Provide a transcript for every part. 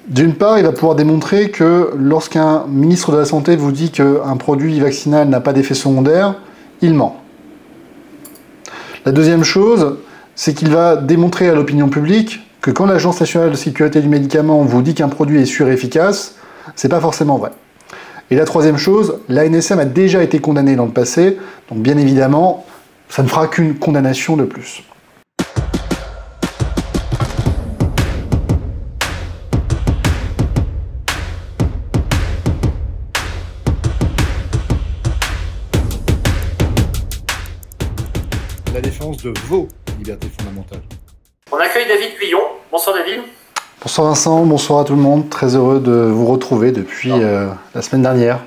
D'une part, il va pouvoir démontrer que lorsqu'un ministre de la Santé vous dit qu'un produit vaccinal n'a pas d'effet secondaire, il ment. La deuxième chose, c'est qu'il va démontrer à l'opinion publique que quand l'Agence nationale de sécurité du médicament vous dit qu'un produit est sûr et efficace, c'est pas forcément vrai. Et la troisième chose, l'ANSM a déjà été condamnée dans le passé, donc bien évidemment, ça ne fera qu'une condamnation de plus. La défense de vos libertés fondamentales. On accueille David Guyon. Bonsoir David. Bonsoir Vincent, bonsoir à tout le monde. Très heureux de vous retrouver depuis la semaine dernière.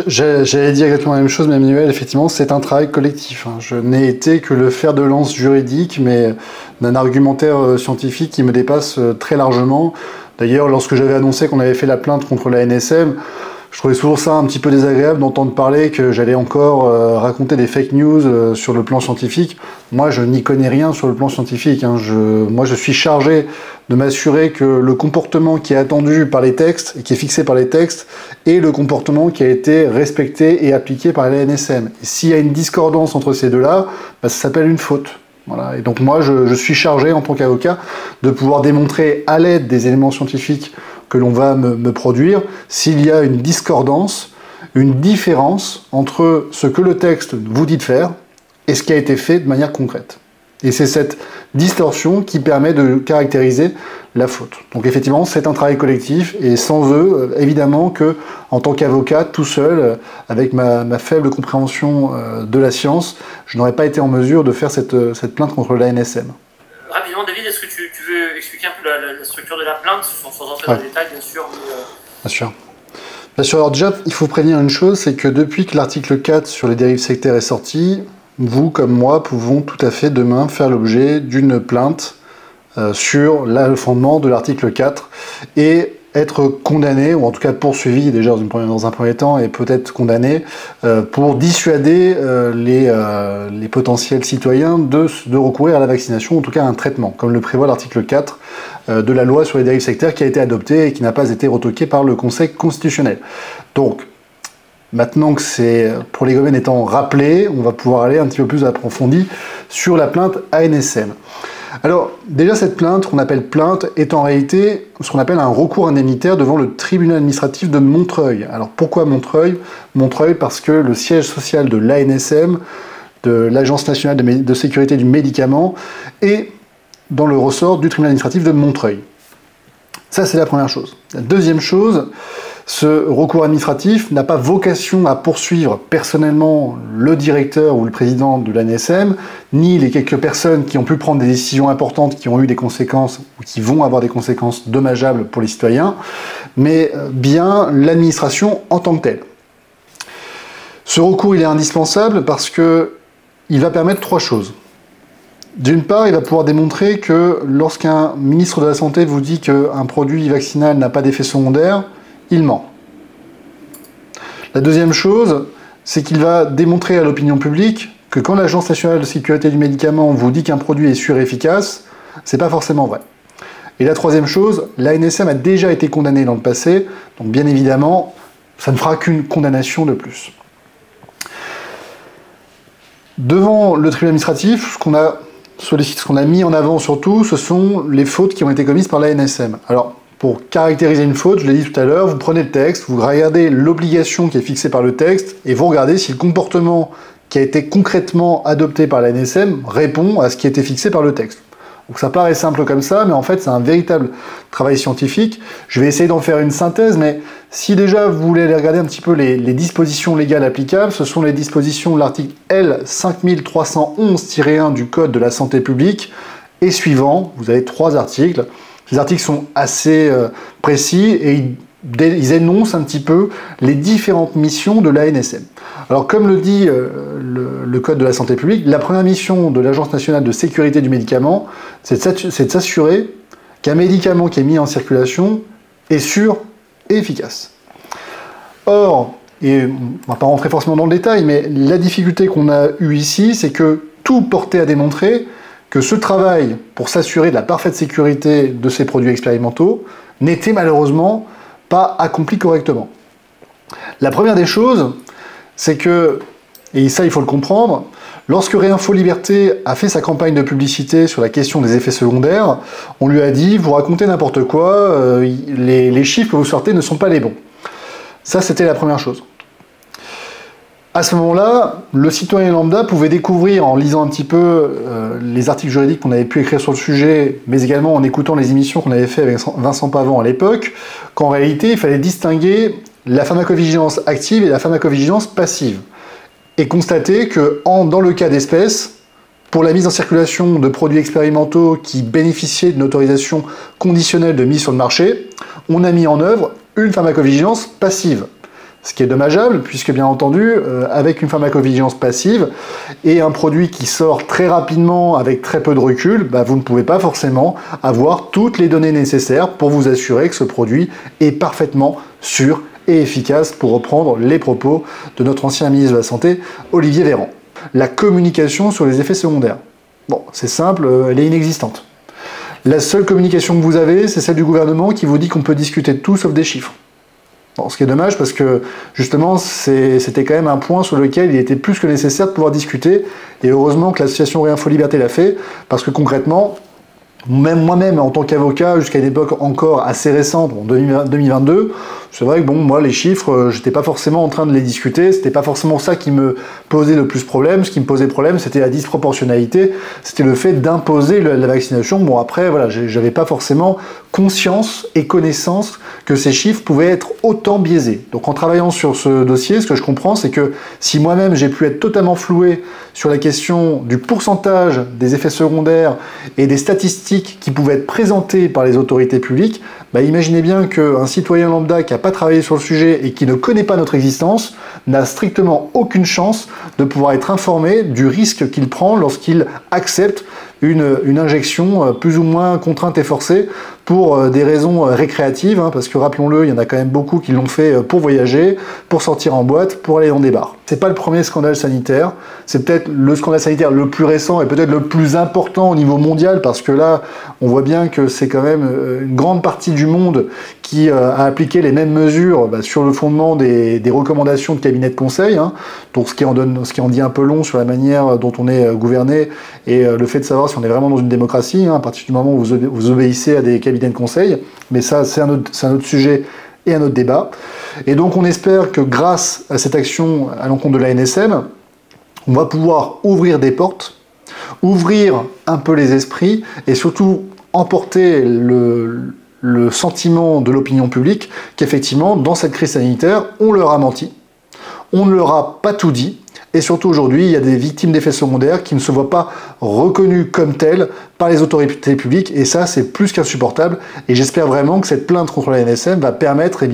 J'allais dire exactement la même chose, mais Emmanuel, effectivement, c'est un travail collectif. Je n'ai été que le fer de lance juridique, mais d'un argumentaire scientifique qui me dépasse très largement. D'ailleurs, lorsque j'avais annoncé qu'on avait fait la plainte contre la NSM, je trouvais toujours ça un petit peu désagréable d'entendre parler que j'allais encore raconter des fake news sur le plan scientifique. Moi, je n'y connais rien sur le plan scientifique. Moi, je suis chargé de m'assurer que le comportement qui est attendu par les textes et qui est fixé par les textes est le comportement qui a été respecté et appliqué par la NSM. Et s'il y a une discordance entre ces deux-là, ça s'appelle une faute. Voilà. Et donc moi, je suis chargé en tant qu'avocat de pouvoir démontrer à l'aide des éléments scientifiques que l'on va me produire, s'il y a une discordance, une différence entre ce que le texte vous dit de faire et ce qui a été fait de manière concrète. Et c'est cette distorsion qui permet de caractériser la faute. Donc effectivement, c'est un travail collectif, et sans eux, évidemment que, en tant qu'avocat, tout seul, avec ma faible compréhension de la science, je n'aurais pas été en mesure de faire cette plainte contre l'ANSM. Rapidement, David, est-ce que tu veux expliquer un peu la structure de la plainte, sans entrer dans les détails, bien sûr. Bien sûr. Bien sûr, alors déjà, il faut prévenir une chose, c'est que depuis que l'article 4 sur les dérives sectaires est sorti, vous, comme moi, pouvons tout à fait demain faire l'objet d'une plainte sur le fondement de l'article 4 et être condamné, ou en tout cas poursuivi déjà dans un premier temps, et peut-être condamné pour dissuader les potentiels citoyens de recourir à la vaccination, en tout cas à un traitement, comme le prévoit l'article 4 de la loi sur les dérives sectaires qui a été adoptée et qui n'a pas été retoquée par le Conseil constitutionnel. Donc, maintenant que c'est prolegomène étant rappelé, on va pouvoir aller un petit peu plus approfondi sur la plainte ANSM. Alors, déjà, cette plainte, qu'on appelle plainte, est en réalité ce qu'on appelle un recours indemnitaire devant le tribunal administratif de Montreuil. Alors, pourquoi Montreuil? Montreuil parce que le siège social de l'ANSM, de l'Agence nationale de sécurité du médicament, est dans le ressort du tribunal administratif de Montreuil. Ça, c'est la première chose. La deuxième chose, ce recours administratif n'a pas vocation à poursuivre personnellement le directeur ou le président de l'ANSM, ni les quelques personnes qui ont pu prendre des décisions importantes qui ont eu des conséquences ou qui vont avoir des conséquences dommageables pour les citoyens, mais bien l'administration en tant que telle. Ce recours, il est indispensable parce que il va permettre trois choses. D'une part, il va pouvoir démontrer que lorsqu'un ministre de la Santé vous dit qu'un produit vaccinal n'a pas d'effet secondaire, il ment. La deuxième chose, c'est qu'il va démontrer à l'opinion publique que quand l'Agence nationale de sécurité du médicament vous dit qu'un produit est sûr et efficace, c'est pas forcément vrai. Et la troisième chose, l'ANSM a déjà été condamnée dans le passé, donc bien évidemment, ça ne fera qu'une condamnation de plus. Devant le tribunal administratif, ce qu'on a mis en avant surtout, ce sont les fautes qui ont été commises par l'ANSM. Alors, pour caractériser une faute, je l'ai dit tout à l'heure, vous prenez le texte, vous regardez l'obligation qui est fixée par le texte, et vous regardez si le comportement qui a été concrètement adopté par l'ANSM répond à ce qui a été fixé par le texte. Donc ça paraît simple comme ça, mais en fait c'est un véritable travail scientifique. Je vais essayer d'en faire une synthèse, mais si déjà vous voulez aller regarder un petit peu les dispositions légales applicables, ce sont les dispositions de l'article L 5311-1 du Code de la santé publique, et suivant, vous avez 3 articles. Les articles sont assez précis et ils énoncent un petit peu les différentes missions de l'ANSM. Alors comme le dit le Code de la santé publique, la première mission de l'Agence nationale de sécurité du médicament, c'est de s'assurer qu'un médicament qui est mis en circulation est sûr et efficace. Or, et on ne va pas rentrer forcément dans le détail, mais la difficulté qu'on a eue ici, c'est que tout portait à démontrer que ce travail pour s'assurer de la parfaite sécurité de ces produits expérimentaux n'était malheureusement pas accompli correctement. La première des choses, c'est que, et ça il faut le comprendre, lorsque Réinfo Liberté a fait sa campagne de publicité sur la question des effets secondaires, on lui a dit « vous racontez n'importe quoi, les chiffres que vous sortez ne sont pas les bons ». Ça, c'était la première chose. À ce moment-là, le citoyen lambda pouvait découvrir, en lisant un petit peu les articles juridiques qu'on avait pu écrire sur le sujet, mais également en écoutant les émissions qu'on avait fait avec Vincent Pavant à l'époque, qu'en réalité, il fallait distinguer la pharmacovigilance active et la pharmacovigilance passive. Et constater que, dans le cas d'espèce, pour la mise en circulation de produits expérimentaux qui bénéficiaient d'une autorisation conditionnelle de mise sur le marché, on a mis en œuvre une pharmacovigilance passive. Ce qui est dommageable, puisque bien entendu, avec une pharmacovigilance passive et un produit qui sort très rapidement avec très peu de recul, vous ne pouvez pas forcément avoir toutes les données nécessaires pour vous assurer que ce produit est parfaitement sûr et efficace, pour reprendre les propos de notre ancien ministre de la Santé, Olivier Véran. La communication sur les effets secondaires. Bon, c'est simple, elle est inexistante. La seule communication que vous avez, c'est celle du gouvernement qui vous dit qu'on peut discuter de tout sauf des chiffres. Bon, ce qui est dommage parce que justement c'était quand même un point sur lequel il était plus que nécessaire de pouvoir discuter, et heureusement que l'association Réinfo Liberté l'a fait, parce que concrètement, même moi-même en tant qu'avocat, jusqu'à une époque encore assez récente, en 2022, c'est vrai que bon, moi les chiffres, j'étais pas forcément en train de les discuter, c'était pas forcément ça qui me posait le plus problème. Ce qui me posait problème, c'était la disproportionnalité, c'était le fait d'imposer la vaccination. Bon, après, voilà, j'avais pas forcément conscience et connaissance que ces chiffres pouvaient être autant biaisés. Donc en travaillant sur ce dossier, ce que je comprends, c'est que si moi-même j'ai pu être totalement floué sur la question du pourcentage des effets secondaires et des statistiques qui pouvaient être présentées par les autorités publiques, imaginez bien qu'un citoyen lambda qui n'a pas travaillé sur le sujet et qui ne connaît pas notre existence n'a strictement aucune chance de pouvoir être informé du risque qu'il prend lorsqu'il accepte une injection plus ou moins contrainte et forcée pour des raisons récréatives, parce que rappelons-le, il y en a quand même beaucoup qui l'ont fait pour voyager, pour sortir en boîte, pour aller dans des bars. C'est pas le premier scandale sanitaire, c'est peut-être le scandale sanitaire le plus récent et peut-être le plus important au niveau mondial, parce que là, on voit bien que c'est quand même une grande partie du monde qui a appliqué les mêmes mesures sur le fondement des recommandations de cabinets de conseil, donc ce qui en dit un peu long sur la manière dont on est gouverné et le fait de savoir si on est vraiment dans une démocratie, à partir du moment où vous obéissez à des cabinets de conseil, mais ça c'est un autre sujet et un autre débat. Et donc on espère que grâce à cette action à l'encontre de l'ANSM, on va pouvoir ouvrir des portes, ouvrir un peu les esprits et surtout emporter le sentiment de l'opinion publique qu'effectivement dans cette crise sanitaire on leur a menti, on ne leur a pas tout dit. Et surtout aujourd'hui, il y a des victimes d'effets secondaires qui ne se voient pas reconnues comme telles par les autorités publiques, et ça c'est plus qu'insupportable. Et j'espère vraiment que cette plainte contre la NSM va permettre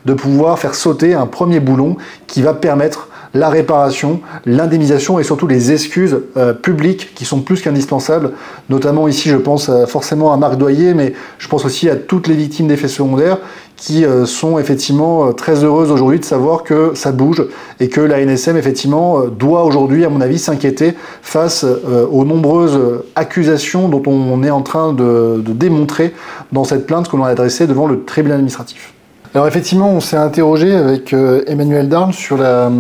de pouvoir faire sauter un premier boulon qui va permettre la réparation, l'indemnisation et surtout les excuses publiques qui sont plus qu'indispensables. Notamment ici, je pense forcément à Marc Doyer, mais je pense aussi à toutes les victimes d'effets secondaires qui sont effectivement très heureuses aujourd'hui de savoir que ça bouge et que la NSM effectivement doit aujourd'hui, à mon avis, s'inquiéter face aux nombreuses accusations dont on est en train de démontrer dans cette plainte que l'on a adressée devant le tribunal administratif. Alors effectivement, on s'est interrogé avec Emmanuel Darles sur la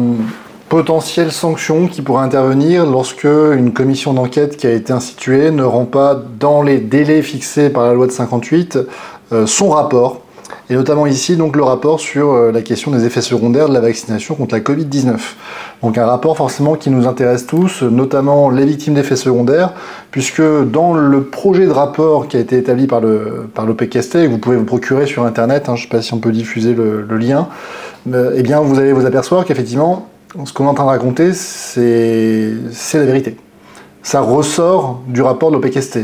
potentielle sanction qui pourrait intervenir lorsque une commission d'enquête qui a été instituée ne rend pas dans les délais fixés par la loi de 58 son rapport, et notamment ici donc le rapport sur la question des effets secondaires de la vaccination contre la Covid-19. Donc un rapport forcément qui nous intéresse tous, notamment les victimes d'effets secondaires, puisque dans le projet de rapport qui a été établi par l'OPCST, et que vous pouvez vous procurer sur internet, je ne sais pas si on peut diffuser le lien, eh bien vous allez vous apercevoir qu'effectivement ce qu'on est en train de raconter c'est la vérité. Ça ressort du rapport de l'OPCST.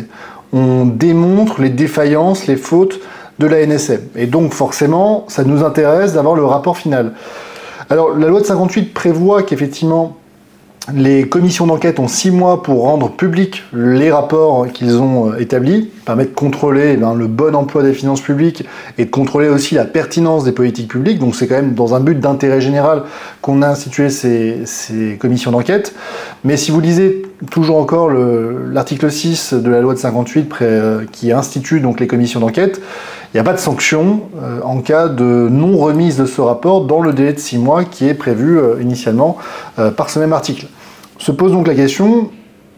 On démontre les défaillances, les fautes de la NSM. Et donc forcément, ça nous intéresse d'avoir le rapport final. Alors la loi de 58 prévoit qu'effectivement les commissions d'enquête ont 6 mois pour rendre publics les rapports qu'ils ont établis, permet de contrôler le bon emploi des finances publiques et de contrôler aussi la pertinence des politiques publiques. Donc c'est quand même dans un but d'intérêt général qu'on a institué ces commissions d'enquête. Mais si vous lisez toujours encore l'article 6 de la loi de 58 qui institue donc les commissions d'enquête, Il n'y a pas de sanction en cas de non-remise de ce rapport dans le délai de 6 mois qui est prévu initialement par ce même article. Se pose donc la question,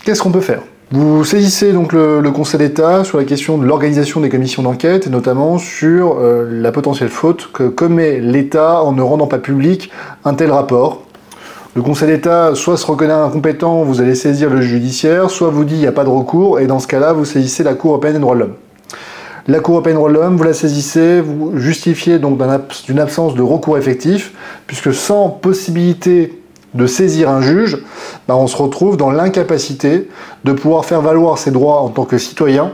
qu'est-ce qu'on peut faire? Vous saisissez donc le Conseil d'État sur la question de l'organisation des commissions d'enquête, et notamment sur la potentielle faute que commet l'État en ne rendant pas public un tel rapport. Le Conseil d'État soit se reconnaît incompétent, vous allez saisir le judiciaire, soit vous dit il n'y a pas de recours, et dans ce cas-là, vous saisissez la Cour européenne des droits de l'homme. La Cour européenne des droits de l'homme, vous la saisissez, vous justifiez donc d'une absence de recours effectif, puisque sans possibilité de saisir un juge, on se retrouve dans l'incapacité de pouvoir faire valoir ses droits en tant que citoyen,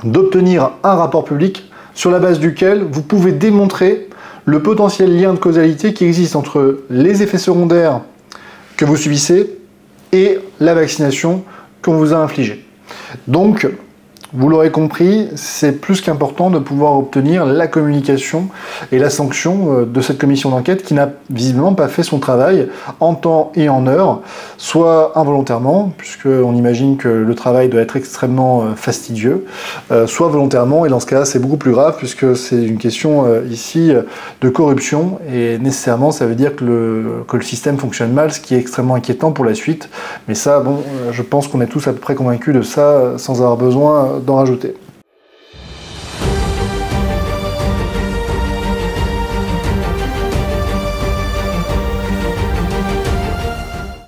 d'obtenir un rapport public sur la base duquel vous pouvez démontrer le potentiel lien de causalité qui existe entre les effets secondaires que vous subissez et la vaccination qu'on vous a infligée. Donc, vous l'aurez compris, c'est plus qu'important de pouvoir obtenir la communication et la sanction de cette commission d'enquête qui n'a visiblement pas fait son travail en temps et en heure, soit involontairement, puisqu'on imagine que le travail doit être extrêmement fastidieux, soit volontairement, et dans ce cas-là c'est beaucoup plus grave, puisque c'est une question ici de corruption, et nécessairement ça veut dire que le système fonctionne mal, ce qui est extrêmement inquiétant pour la suite. Mais ça, bon, je pense qu'on est tous à peu près convaincus de ça, sans avoir besoin d'en rajouter.